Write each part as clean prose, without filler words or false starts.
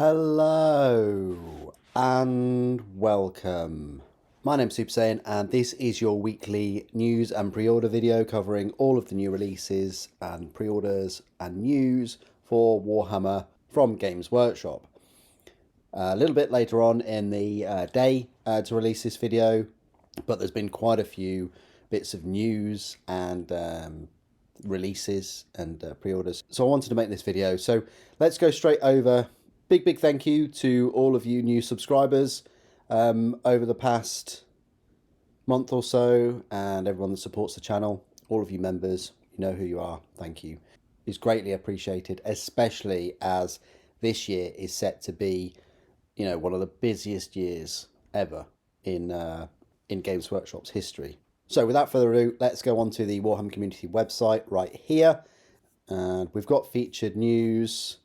Hello and welcome. My name's Super Saiyan and this is your weekly news and pre-order video covering all of the new releases and pre-orders and news for Warhammer from Games Workshop. A little bit later on in the day to release this video, but there's been quite a few bits of news and releases and pre-orders, so I wanted to make this video. So let's go straight over. Big thank you to all of you new subscribers over the past month or so, and everyone that supports the channel. All of you members, you know who you are. Thank you. It's greatly appreciated, especially as this year is set to be, you know, one of the busiest years ever in Games Workshop's history. So without further ado, let's go on to the Warhammer community website right here, and we've got featured news.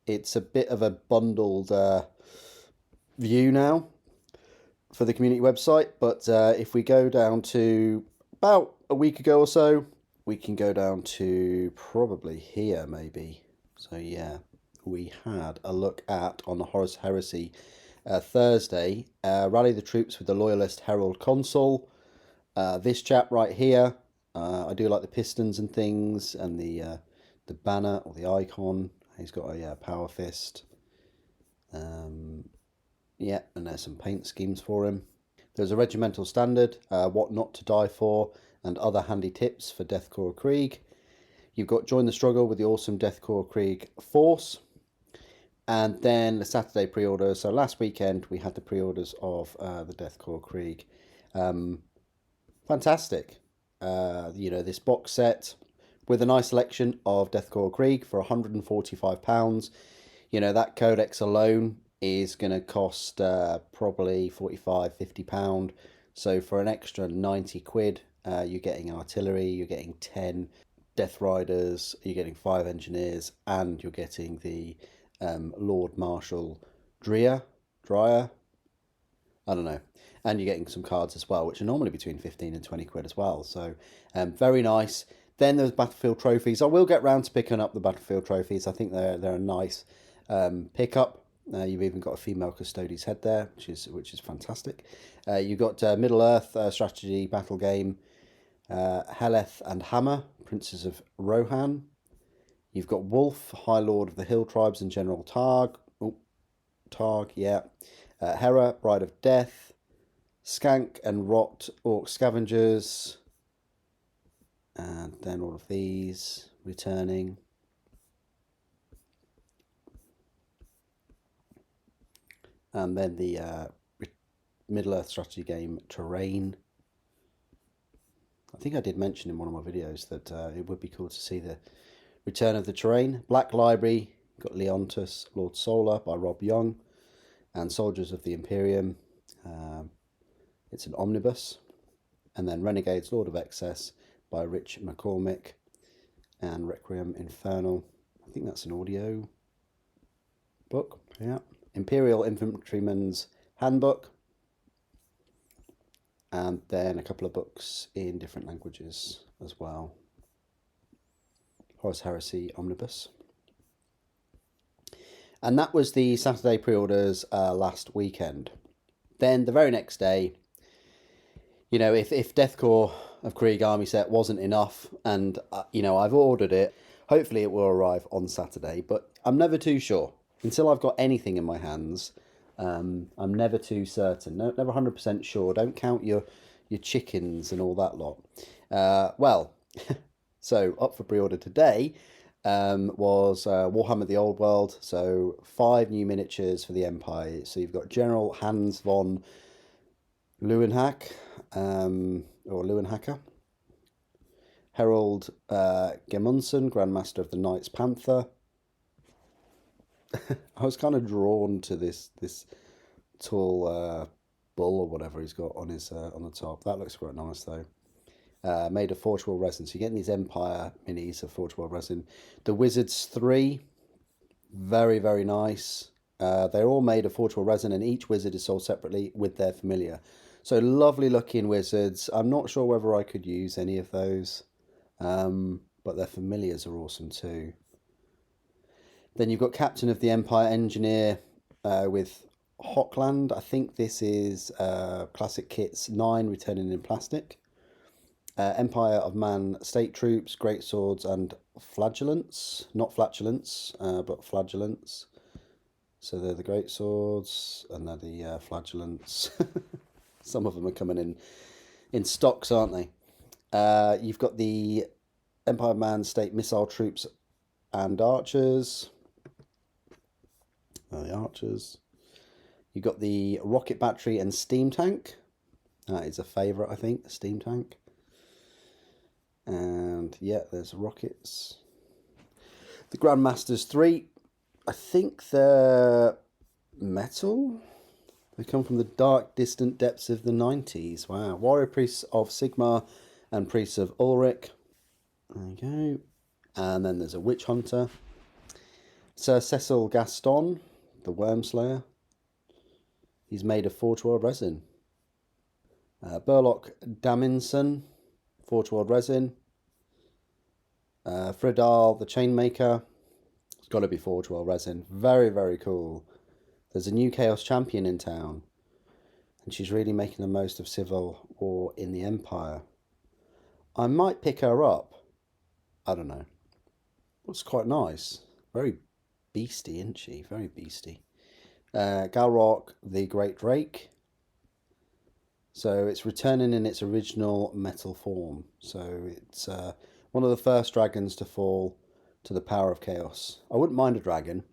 It's a bit of a bundled view now for the community website, but if we go down to about a week ago or so, we can go down to probably here maybe. So yeah, we had a look at, on the Horus Heresy Thursday, rally the troops with the Loyalist Herald Consul. This chap right here, I do like the pistons and things, and the banner or the icon. He's got a power fist. Yeah, and there's some paint schemes for him. There's a regimental standard, what not to die for, and other handy tips for Deathcore Krieg. You've got join the struggle with the awesome Deathcore Krieg force. And then the Saturday pre-orders. So last weekend we had the pre-orders of the Deathcore Krieg. Fantastic. You know, this box set with a nice selection of Deathcore Krieg for £145. You know, that codex alone is going to cost probably £45–50. So for an extra 90 quid, you're getting artillery, you're getting 10 Death Riders, you're getting 5 engineers, and you're getting the Lord Marshal Dreyer, I don't know. And you're getting some cards as well, which are normally between 15 and 20 quid as well. So very nice. Then there's Battlefield Trophies. I will get round to picking up the Battlefield Trophies. I think they're a nice pickup. You've even got a female Custodes head there, which is fantastic. You've got Middle Earth strategy battle game, Heleth and Hammer, Princes of Rohan. You've got Wolf, High Lord of the Hill Tribes and General Targ. Oh, Targ, yeah. Hera, Bride of Death. Skank and Rot, Orc Scavengers. And then all of these returning. And then the Middle Earth strategy game Terrain. I think I did mention in one of my videos that it would be cool to see the return of the Terrain. Black Library, got Leontus, Lord Solar by Rob Young, and Soldiers of the Imperium. It's an omnibus. And then Renegades, Lord of Excess by Rich McCormick, and Requiem Infernal. I think that's an audio book. Yeah. Imperial Infantryman's Handbook. And then a couple of books in different languages as well. Horus Heresy Omnibus. And that was the Saturday pre-orders last weekend. Then the very next day, you know, if Deathcore of Krieg Army set wasn't enough, and, you know, I've ordered it, hopefully it will arrive on Saturday, but I'm never too sure. Until I've got anything in my hands, I'm never too certain. No, never 100% sure. Don't count your chickens and all that lot. Well, so up for pre-order today was Warhammer the Old World. So 5 new miniatures for the Empire. So you've got General Hans von Leeuwenhoek, or Leeuwenhoeker. Harold Gemundsen, Grandmaster of the Knights Panther. I was kind of drawn to this tall bull or whatever he's got on his on the top. That looks quite nice though. Made of Forge World resin. So you're getting these Empire minis of Forge World resin. The Wizards 3, very nice. They're all made of Forge World resin, and each wizard is sold separately with their familiar. So lovely looking wizards. I'm not sure whether I could use any of those, but their familiars are awesome too. Then you've got Captain of the Empire Engineer with Hockland. I think this is Classic Kits 9 returning in plastic. Empire of Man State Troops, Great Swords and Flagellants. Not Flatulence, but Flagellants. So they're the Great Swords and they're the Flagellants. Some of them are coming in stocks, aren't they? You've got the Empire of Man State Missile Troops and Archers. The Archers. You've got the Rocket Battery and Steam Tank. That is a favourite, I think, the Steam Tank. And yeah, there's rockets. The Grandmasters 3. I think they're metal. They come from the dark, distant depths of the 90s. Wow. Warrior Priests of Sigmar and Priests of Ulrich. There you go. And then there's a Witch Hunter. Sir Cecil Gaston, the Wormslayer. He's made of Forge World resin. Burlock Daminson, Forge World resin. Fridal, the Chainmaker. It's got to be Forge World resin. Very, very cool. There's a new Chaos Champion in town. And she's really making the most of civil war in the Empire. I might pick her up. I don't know. Looks quite nice. Very beastie, isn't she? Very beastie. Galrock, the Great Drake. So it's returning in its original metal form. So it's one of the first dragons to fall to the power of chaos. I wouldn't mind a dragon.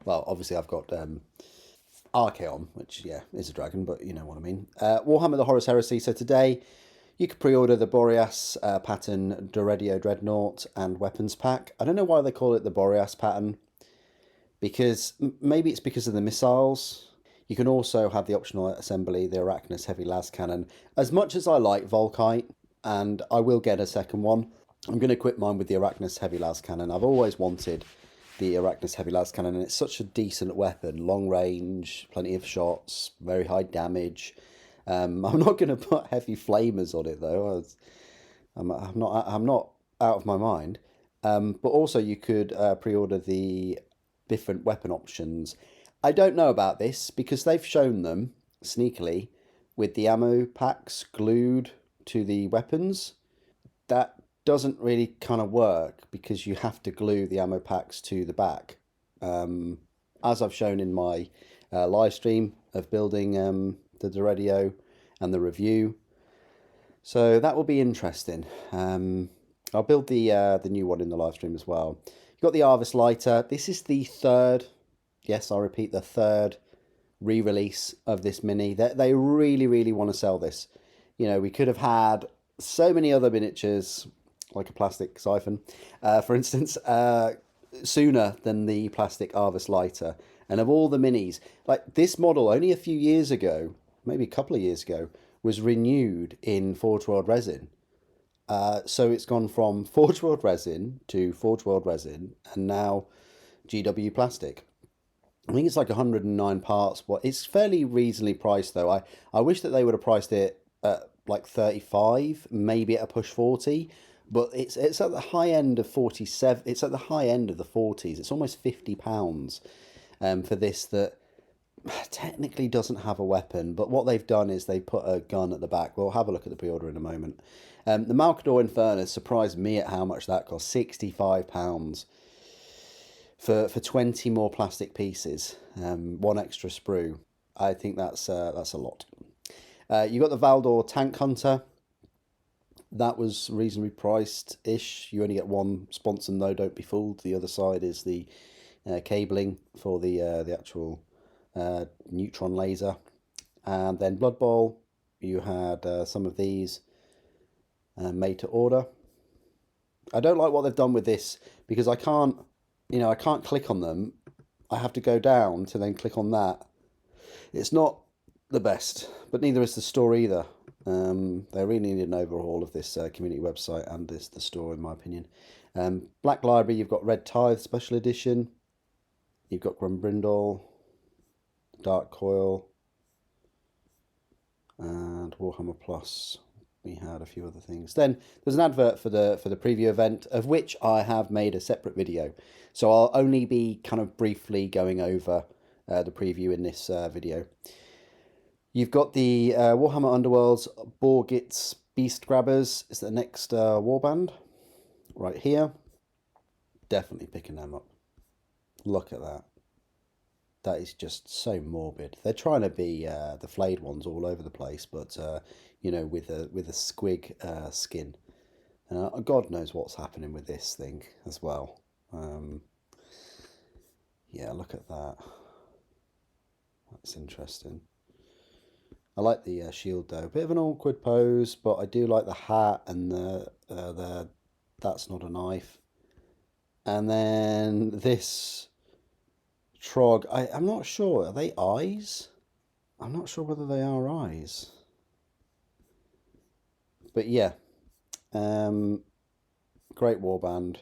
Well, obviously I've got Archaon, which, yeah, is a dragon, but you know what I mean. Warhammer the Horus Heresy. So today you could pre-order the Borealis pattern Deredeo Dreadnought and Weapons Pack. I don't know why they call it the Borealis pattern. Because maybe it's because of the missiles. You can also have the optional assembly, the Arachnus Heavy Las Cannon. As much as I like Volkite, and I will get a second one, I'm going to equip mine with the Arachnus Heavy Las Cannon. I've always wanted the Arachnus Heavy Las Cannon, and it's such a decent weapon. Long range, plenty of shots, very high damage. I'm not going to put heavy flamers on it, though. I'm not out of my mind. But also you could pre-order the different weapon options. I don't know about this because they've shown them sneakily with the ammo packs glued to the weapons. That doesn't really kind of work because you have to glue the ammo packs to the back. As I've shown in my live stream of building the Deredeo and the review. So that will be interesting. I'll build the new one in the live stream as well. You've got the Arvus lighter. This is the third, yes, I repeat, the third re-release of this mini. They really, really want to sell this. You know, we could have had so many other miniatures, like a plastic siphon, for instance, sooner than the plastic Arvus lighter. And of all the minis, like this model only a few years ago, maybe a couple of years ago, was renewed in Forge World resin. So it's gone from Forge World resin to Forge World resin and now GW plastic. I think it's like 109 parts. Well, it's fairly reasonably priced though. I wish that they would have priced it at like 35, maybe at a push 40, but it's at the high end of 47. It's at the high end of the 40s. It's almost £50 for this that technically doesn't have a weapon, but what they've done is they put a gun at the back. We'll have a look at the pre-order in a moment. The Malcador Infernus surprised me at how much that cost. £65 for 20 more plastic pieces, one extra sprue. I think that's a lot. You got the Valdor Tank Hunter. That was reasonably priced-ish. You only get one sponson though, don't be fooled. The other side is the cabling for the actual neutron laser. And then Blood Bowl, you had some of these made to order. I don't like what they've done with this because I can't click on them. I have to go down to then click on that. It's not the best, but neither is the store either. They really need an overhaul of this community website and the store, in my opinion. Black Library, you've got Red Tithe Special Edition. You've got Grumbrindle, Dark Coil, and Warhammer Plus we had a few other things. Then there's an advert for the preview event, of which I have made a separate video. So I'll only be kind of briefly going over the preview in this video. You've got the Warhammer Underworld's Borgit's Beast Grabbers. Is the next warband right here. Definitely picking them up. Look at that. That is just so morbid. They're trying to be the flayed ones all over the place, but you know, with a squig skin. God knows what's happening with this thing as well. Yeah, look at that. That's interesting. I like the shield though. Bit of an awkward pose, but I do like the hat and the that's not a knife. And then this Trog, I'm not sure. Are they eyes? I'm not sure whether they are eyes. But yeah, great warband.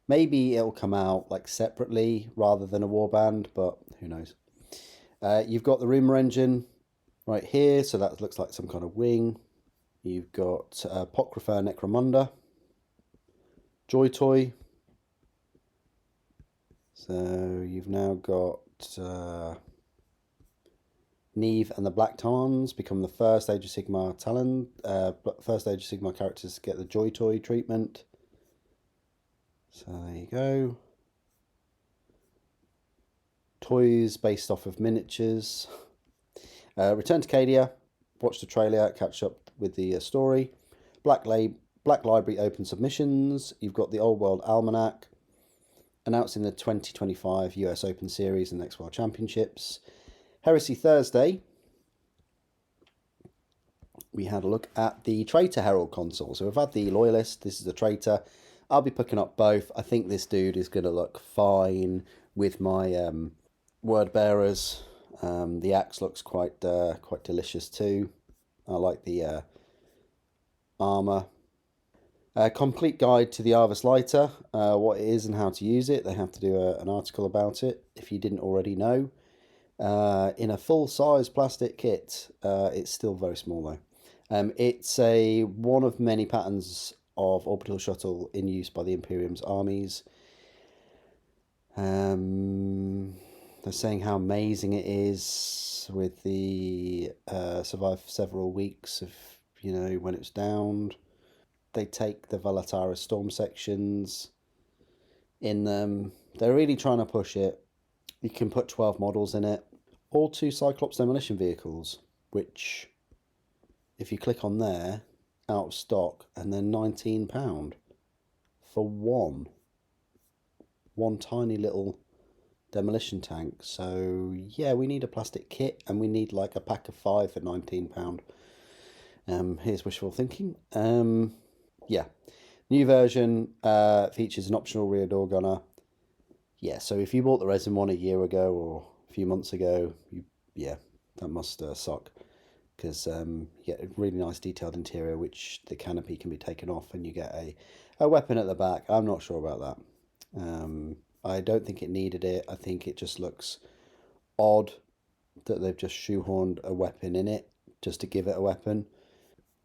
Maybe it'll come out like separately rather than a warband, but who knows. You've got the rumour engine right here, so that looks like some kind of wing. You've got Apocrypha Necromunda, Joy Toy. So you've now got Neve and the Black Talons become the first Age of Sigmar Talon, first Age of Sigmar characters to get the Joy Toy treatment. So there you go. Toys based off of miniatures. Return to Cadia. Watch the trailer, catch up with the story. Black Library open submissions. You've got the Old World Almanac. Announcing the 2025 US Open Series and Next World Championships. Heresy Thursday. We had a look at the Traitor Herald console. So we've had the Loyalist. This is the Traitor. I'll be picking up both. I think this dude is going to look fine with my word bearers. The axe looks quite delicious too. I like the armour. A complete guide to the Arvus lighter, what it is and how to use it. They have to do an article about it, if you didn't already know. In a full-size plastic kit. It's still very small though. It's one of many patterns of orbital shuttle in use by the Imperium's armies. They're saying how amazing it is with the survive several weeks of, you know, when it's downed. They take the Valatara storm sections in them. They're really trying to push it. You can put 12 models in it. All 2 Cyclops demolition vehicles, which, if you click on there, out of stock, and then £19 for one tiny little demolition tank. So yeah, we need a plastic kit, and we need like a pack of 5 for £19. Here's wishful thinking. Yeah, new version features an optional rear door gunner. Yeah, so if you bought the resin one a year ago or a few months ago, yeah, that must suck, because you get a really nice detailed interior, which the canopy can be taken off, and you get a weapon at the back. I'm not sure about that. I don't think it needed it. I think it just looks odd that they've just shoehorned a weapon in it just to give it a weapon.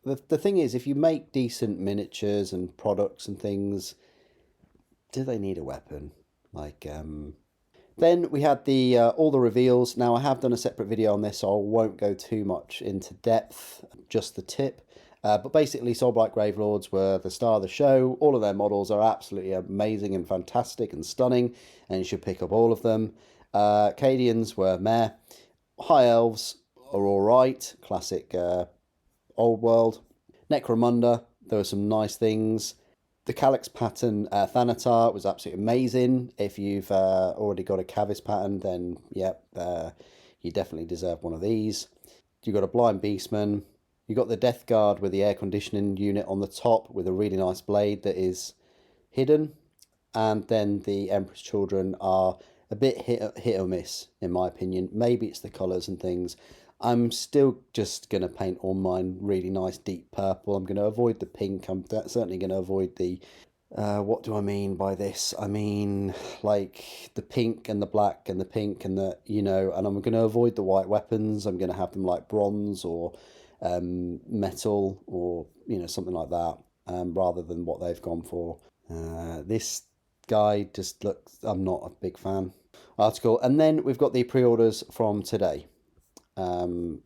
The thing is, if you make decent miniatures and products and things, do they need a weapon? Like, then we had the all the reveals. Now, I have done a separate video on this, so I won't go too much into depth, just the tip. But basically, Soulblight Gravelords were the star of the show. All of their models are absolutely amazing and fantastic and stunning, and you should pick up all of them. Cadians were meh. High Elves are all right. Classic Old World. Necromunda, there were some nice things. The Calyx pattern Thanatar was absolutely amazing. If you've already got a Cavis pattern, then yep, you definitely deserve one of these. You got a Blind Beastman. You got the Death Guard with the air conditioning unit on the top with a really nice blade that is hidden. And then the Emperor's Children are a bit hit or miss, in my opinion. Maybe it's the colours and things. I'm still just going to paint all mine really nice deep purple. I'm going to avoid the pink. I'm certainly going to avoid the... what do I mean by this? I mean, like, the pink and the black and the pink and the, you know, and I'm going to avoid the white weapons. I'm going to have them like bronze or metal or, you know, something like that, rather than what they've gone for. This guy just looks, I'm not a big fan. Article. And then we've got the pre-orders from today.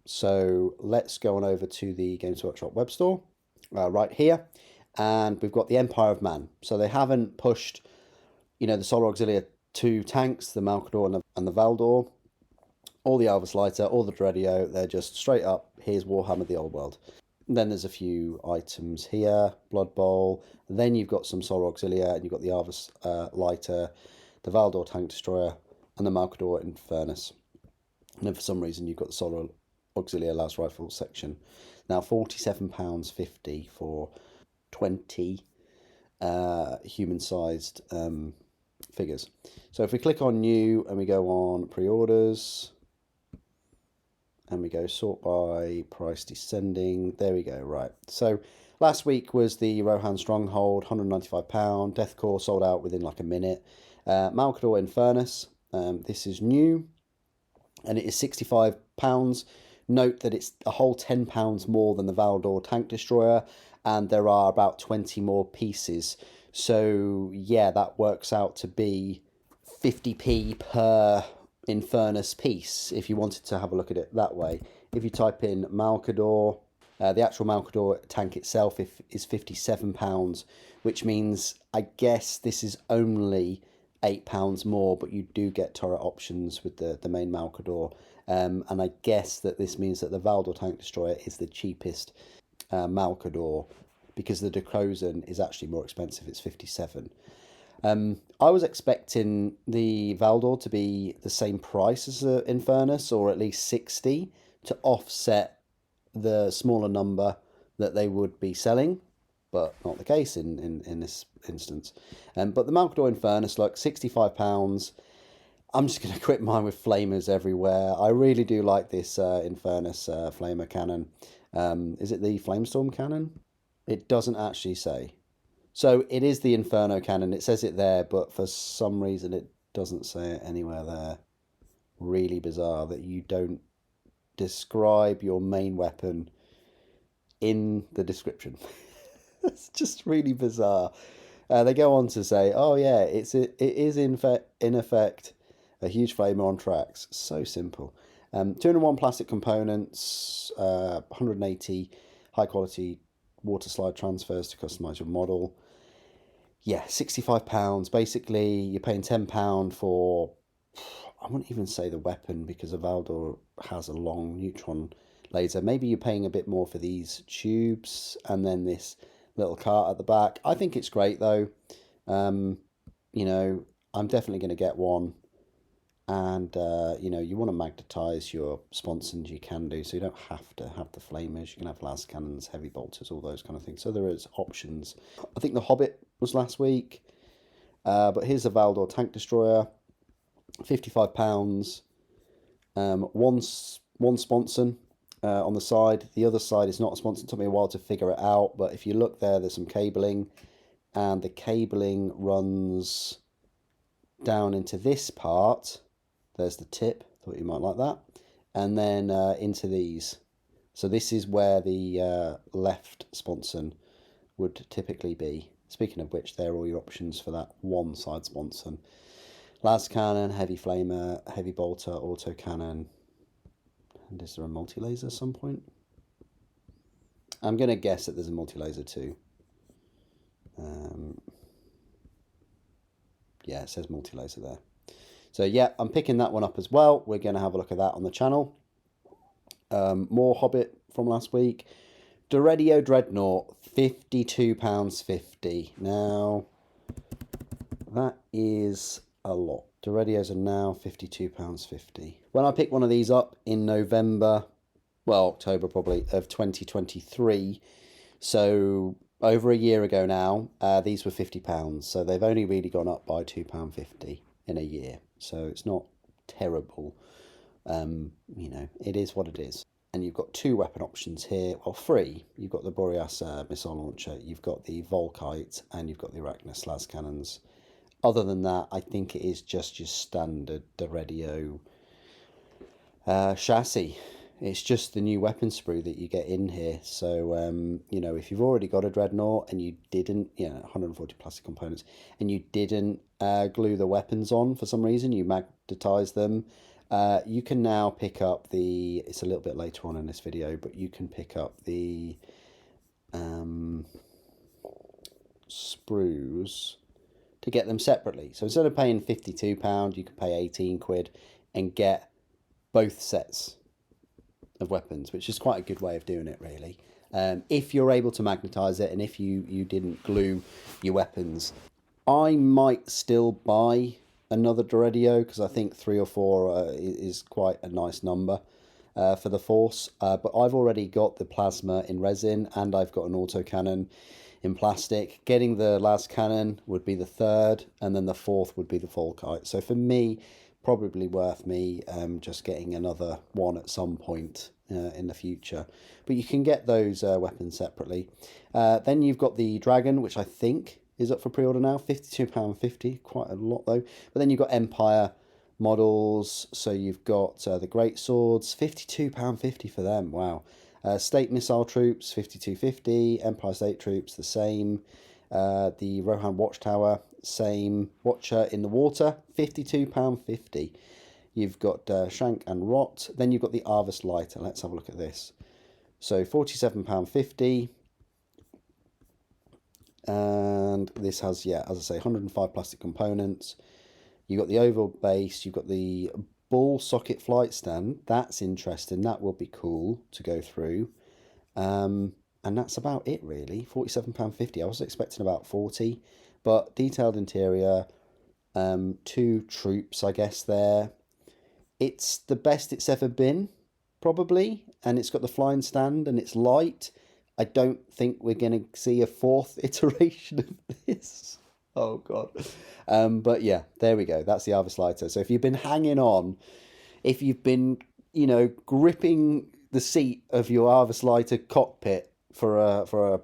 So let's go on over to the Games Workshop web store, right here. And we've got the Empire of Man. So they haven't pushed, you know, the Solar Auxilia 2 tanks, the Malcador and the Valdor, or the Arvus Lighter, or the Deredeo. They're just straight up, here's Warhammer the Old World. And then there's a few items here, Blood Bowl. Then you've got some Solar Auxilia, and you've got the Arvus Lighter, the Valdor Tank Destroyer, and the Malcador Infernus. And then for some reason you've got the Solar Auxilia Las Rifle section. Now £47.50 for 20 human-sized figures. So if we click on new and we go on pre-orders and we go sort by price descending, there we go. Right, so last week was the Rohan Stronghold, £195. Deathcore sold out within like a minute. Malcador Infernus, this is new and it is £65. Note that it's a whole £10 more than the Valdor Tank Destroyer, and there are about 20 more pieces. So yeah, that works out to be 50p per Infernus piece, if you wanted to have a look at it that way. If you type in Malcador, the actual Malcador tank itself is £57, which means I guess this is only £8 more, but you do get turret options with the main Malcador. And I guess that this means that the Valdor Tank Destroyer is the cheapest Malcador, because the Decrozen is actually more expensive. It's 57. I was expecting the Valdor to be the same price as the Infernus, or at least 60, to offset the smaller number that they would be selling, but not the case in this instance. But the Malcador Infernus, look, £65. I'm just going to quit mine with flamers everywhere. I really do like this Infernus flamer cannon. Is it the Flamestorm cannon? It doesn't actually say. So it is the Inferno cannon. It says it there, but for some reason it doesn't say it anywhere there. Really bizarre that you don't describe your main weapon in the description. It's just really bizarre. They go on to say, oh yeah, it is in effect a huge flamer on tracks. So simple. 201 plastic components, 180 high quality water slide transfers to customize your model. Yeah, £65. Basically, you're paying £10 for, I wouldn't even say the weapon, because a Valdor has a long neutron laser. Maybe you're paying a bit more for these tubes and then this little cart at the back. I think it's great though. You know, I'm definitely going to get one. And, you know, you want to magnetize your sponsons, you can do. So you don't have to have the flamers. You can have las cannons, heavy bolters, all those kind of things. So there is options. I think the Hobbit was last week. But here's a Valdor Tank Destroyer. £55. One sponson on the side. The other side is not a sponson. It took me a while to figure it out. But if you look there, there's some cabling. And the cabling runs down into this part. There's the tip, thought you might like that, and then into these. So this is where the left sponson would typically be. Speaking of which, there are all your options for that one side sponson. Las cannon, heavy flamer, heavy bolter, auto cannon, and is there a multi-laser at some point? I'm going to guess that there's a multi-laser too. Yeah, it says multi-laser there. So yeah, I'm picking that one up as well. We're going to have a look at that on the channel. More Hobbit from last week. Deredeo Dreadnought, £52.50. Now, that is a lot. Deredeos are now £52.50. When I picked one of these up in November, well, October probably, of 2023, so over a year ago now, these were £50. So they've only really gone up by £2.50 in a year. So it's not terrible. You know, it is what it is. And you've got two weapon options here. Well, three. You've got the Borealis missile launcher, you've got the Volkite, and you've got the Arachnus las cannons. Other than that, I think it is just your standard Deredeo chassis. It's just the new weapon sprue that you get in here. So, you know, if you've already got a Dreadnought and you didn't, 140 plastic components, and you didn't glue the weapons on for some reason, you magnetize them, you can now pick up the, it's a little bit later on in this video, but you can pick up the sprues to get them separately. So instead of paying £52, you can pay 18 quid and get both sets of weapons, which is quite a good way of doing it, really. If you're able to magnetize it, and if you didn't glue your weapons, I might still buy another Deredeo, because I think 3 or 4 is quite a nice number for the Force. But I've already got the plasma in resin, and I've got an autocannon in plastic. Getting the last cannon would be the third, and then the fourth would be the Volkite. So for me, probably worth me just getting another one at some point in the future. But you can get those weapons separately. Then you've got the Dragon, which I think is up for pre-order now, £52.50, quite a lot though. But then you've got Empire models, so you've got the Great Swords, £52.50 for them, wow. State Missile Troops, £52.50, Empire State Troops, the same. The Rohan Watchtower, same. Watcher in the Water, £52.50. You've got Shank and Rot. Then you've got the Arvus Lighter. Let's have a look at this. So £47.50. And this has, yeah, as I say, 105 plastic components. You've got the oval base. You've got the ball socket flight stand. That's interesting. That will be cool to go through. And that's about it, really. £47.50. I was expecting about 40, but detailed interior, 2 troops, I guess, there. It's the best it's ever been, probably, and it's got the flying stand, and it's light. I don't think we're going to see a 4th iteration of this. Oh, God. But, yeah, there we go. That's the Arvus Lighter. So if you've been hanging on, if you've been, gripping the seat of your Arvus Lighter cockpit for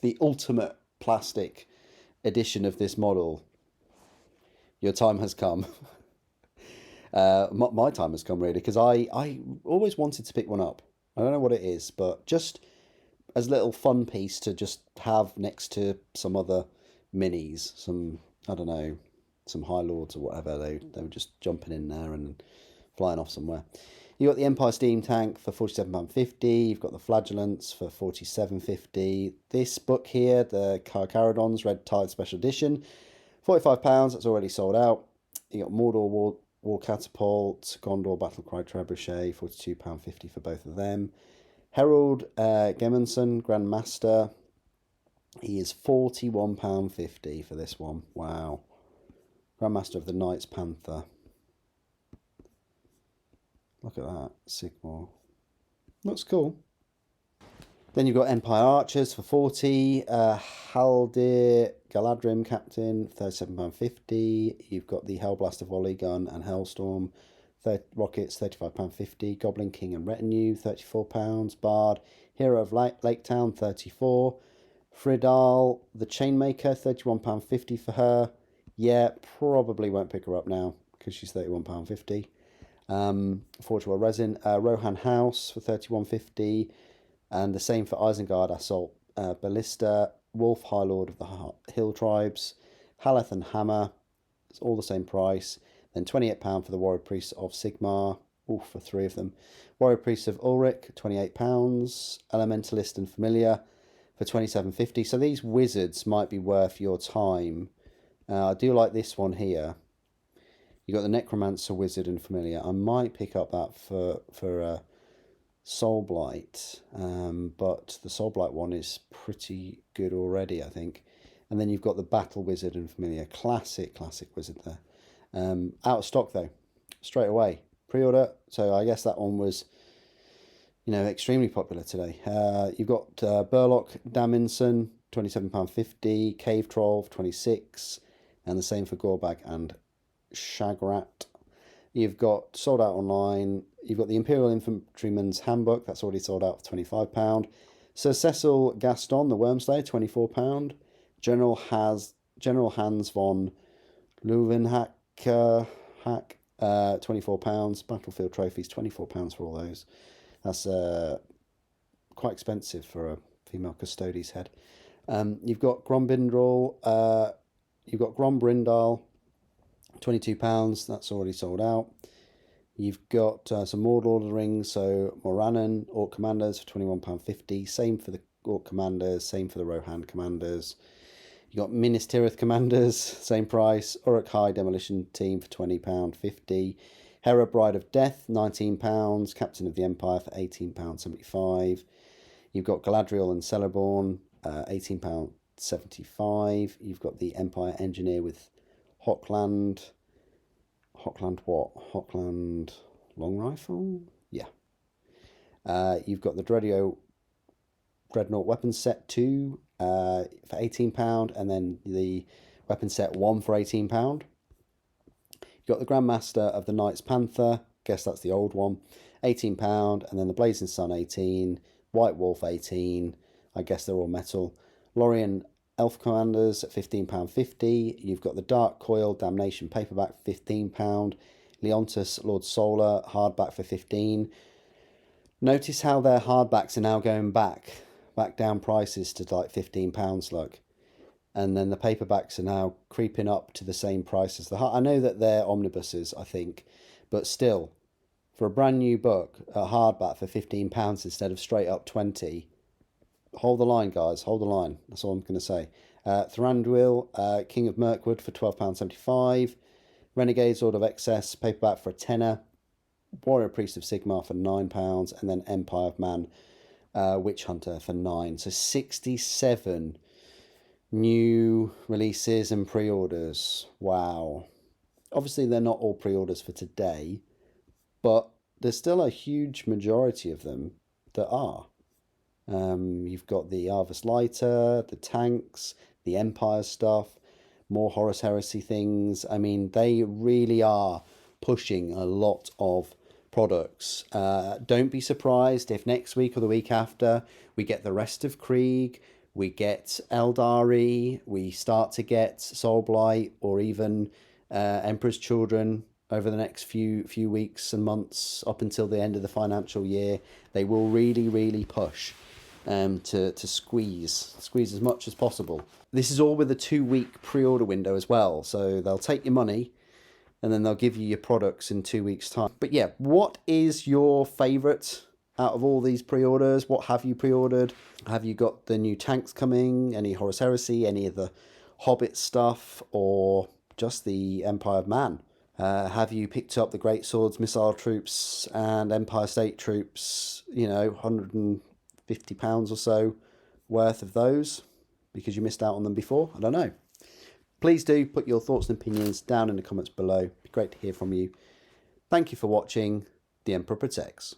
the ultimate plastic edition of this model, your time has come. My time has come, really, because I always wanted to pick one up. I don't know what it is, but just as a little fun piece to just have next to some other minis, some, I don't know, some High Lords or whatever. They were just jumping in there and flying off somewhere. You've got the Empire Steam Tank for £47.50. You've got the Flagellants for £47.50. This book here, the Carcharodons Red Tide Special Edition, £45. That's already sold out. You got Mordor War Catapult, Gondor Battlecry Trebuchet, £42.50 for both of them. Harold Gemmenson, Grand Master, he is £41.50 for this one. Wow. Grand Master of the Knights Panther. Look at that, Sigmar. Looks cool. Then you've got Empire Archers for 40. Haldir Galadrim Captain, £37.50. You've got the Hellblaster Volley Gun and Hellstorm rockets, £35.50. Goblin King and Retinue, £34. Bard Hero of Lake Town, £34. Fridal the Chainmaker, £31.50 for her. Yeah, probably won't pick her up now because she's £31.50. Forge World Resin, Rohan House for £31.50, and the same for Isengard Assault Ballista, Wolf High Lord of the Hill Tribes, Haleth and Hammer, it's all the same price. Then £28 for the Warrior Priests of Sigmar, for 3 of them. Warrior Priests of Ulrich, £28, Elementalist and Familiar for £27.50. So these wizards might be worth your time. I do like this one here. You got the Necromancer Wizard and Familiar. I might pick up that for Soulblight, but the Soulblight one is pretty good already, I think. And then you've got the Battle Wizard and Familiar. Classic wizard there. Out of stock though, straight away. Pre-order. So I guess that one was, extremely popular today. You've got Burlock Daminson, £27.50. Cave Troll, £26, and the same for Gorbag and Shagrat. You've got sold out online. You've got the Imperial Infantryman's Handbook, that's already sold out for £25. Sir Cecil Gaston, the Wormslayer, £24. General Hans von Leuwenhoek, £24. Battlefield Trophies, £24 for all those. That's quite expensive for a female Custodes head. You've got Grombindral, you've got Grombrindal, £22. That's already sold out. You've got some more Lord of the Rings, so Morannon Orc Commanders for £21.50. Same for the Orc Commanders, same for the Rohan Commanders. You've got Minas Tirith Commanders, same price. Uruk-hai Demolition Team for £20.50. Hera Bride of Death, £19. Captain of the Empire for £18.75. You've got Galadriel and Celeborn, £18.75. You've got the Empire Engineer with Hockland what? Hockland Long Rifle? Yeah. You've got the Deredeo Dreadnought Weapon Set 2 for £18, and then the Weapon Set 1 for £18. You've got the Grandmaster of the Knights Panther, guess that's the old one, £18, and then the Blazing Sun 18, White Wolf 18, I guess they're all metal. Lorien Elf Commanders at £15.50. You've got the Dark Coil Damnation paperback for £15. Leontus Lord Solar hardback for £15. Notice how their hardbacks are now going back down prices to like £15, look. And then the paperbacks are now creeping up to the same price as the hard. I know that they're omnibuses, I think, but still, for a brand new book, a hardback for £15 instead of straight up 20. Hold the line, guys. Hold the line. That's all I'm going to say. Thranduil, King of Mirkwood for £12.75. Renegades, Order of Excess, paperback for a tenner. Warrior Priest of Sigmar for £9. And then Empire of Man, Witch Hunter for £9. So 67 new releases and pre-orders. Wow. Obviously, they're not all pre-orders for today, but there's still a huge majority of them that are. You've got the Arvus Lighter, the tanks, the Empire stuff, more Horus Heresy things. I mean, they really are pushing a lot of products. Don't be surprised if next week or the week after we get the rest of Krieg, we get Eldari, we start to get Soulblight, or even Emperor's Children over the next few weeks and months up until the end of the financial year. They will really push to squeeze as much as possible. This is all with a 2-week pre-order window as well, so they'll take your money and then they'll give you your products in 2 weeks' time. But yeah, what is your favourite out of all these pre-orders? What have you pre-ordered? Have you got the new tanks coming? Any Horus Heresy? Any of the Hobbit stuff? Or just the Empire of Man? Have you picked up the Great Swords, Missile Troops and Empire State Troops, you know, £150 or so worth of those because you missed out on them before? I don't know. Please do put your thoughts and opinions down in the comments below. It'd be great to hear from you. Thank you for watching. The Emperor Protects.